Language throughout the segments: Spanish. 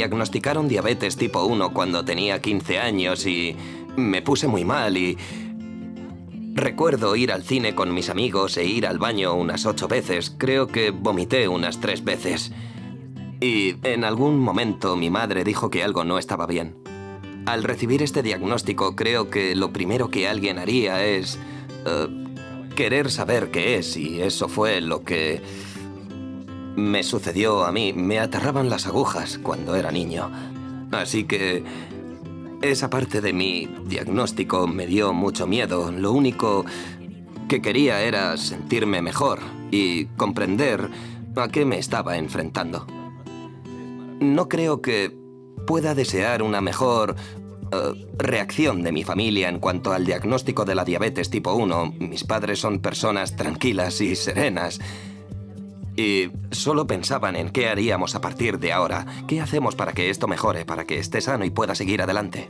diagnosticaron diabetes tipo 1 cuando tenía 15 años y me puse muy mal y... Recuerdo ir al cine con mis amigos e ir al baño unas 8 veces. Creo que vomité unas 3 veces. Y en algún momento mi madre dijo que algo no estaba bien. Al recibir este diagnóstico, creo que lo primero que alguien haría es... querer saber qué es, y eso fue lo que me sucedió a mí. Me aterraban las agujas cuando era niño. Así que esa parte de mi diagnóstico me dio mucho miedo. Lo único que quería era sentirme mejor y comprender a qué me estaba enfrentando. No creo que pueda desear una mejor reacción de mi familia en cuanto al diagnóstico de la diabetes tipo 1. Mis padres son personas tranquilas y serenas. Y solo pensaban en qué haríamos a partir de ahora. ¿Qué hacemos para que esto mejore, para que esté sano y pueda seguir adelante?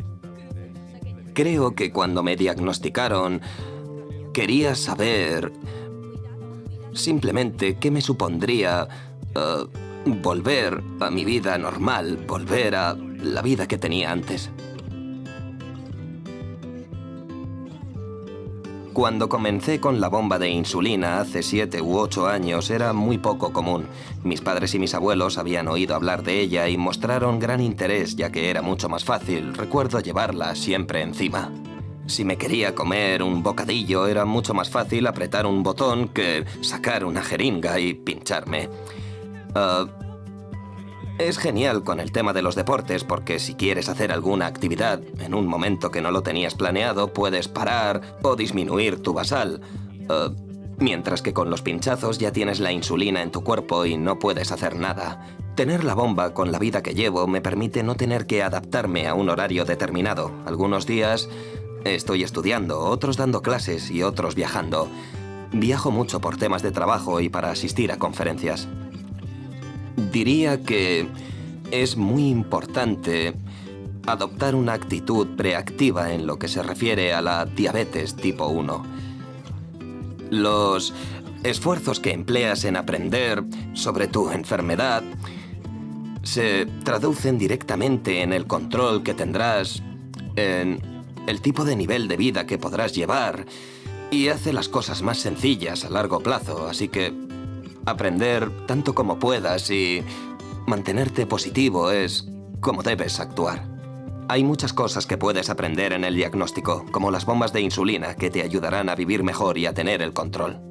Creo que cuando me diagnosticaron, quería saber simplemente qué me supondría volver a mi vida normal, volver a la vida que tenía antes. Cuando comencé con la bomba de insulina hace 7 u 8 años era muy poco común. Mis padres y mis abuelos habían oído hablar de ella y mostraron gran interés ya que era mucho más fácil. Recuerdo llevarla siempre encima. Si me quería comer un bocadillo era mucho más fácil apretar un botón que sacar una jeringa y pincharme. Es genial con el tema de los deportes porque si quieres hacer alguna actividad en un momento que no lo tenías planeado, puedes parar o disminuir tu basal. Mientras que con los pinchazos ya tienes la insulina en tu cuerpo y no puedes hacer nada. Tener la bomba con la vida que llevo me permite no tener que adaptarme a un horario determinado. Algunos días estoy estudiando, otros dando clases y otros viajando. Viajo mucho por temas de trabajo y para asistir a conferencias. Diría que es muy importante adoptar una actitud preactiva en lo que se refiere a la diabetes tipo 1. Los esfuerzos que empleas en aprender sobre tu enfermedad se traducen directamente en el control que tendrás, en el tipo de nivel de vida que podrás llevar y hace las cosas más sencillas a largo plazo, así que aprender tanto como puedas y mantenerte positivo es como debes actuar. Hay muchas cosas que puedes aprender en el diagnóstico, como las bombas de insulina, que te ayudarán a vivir mejor y a tener el control.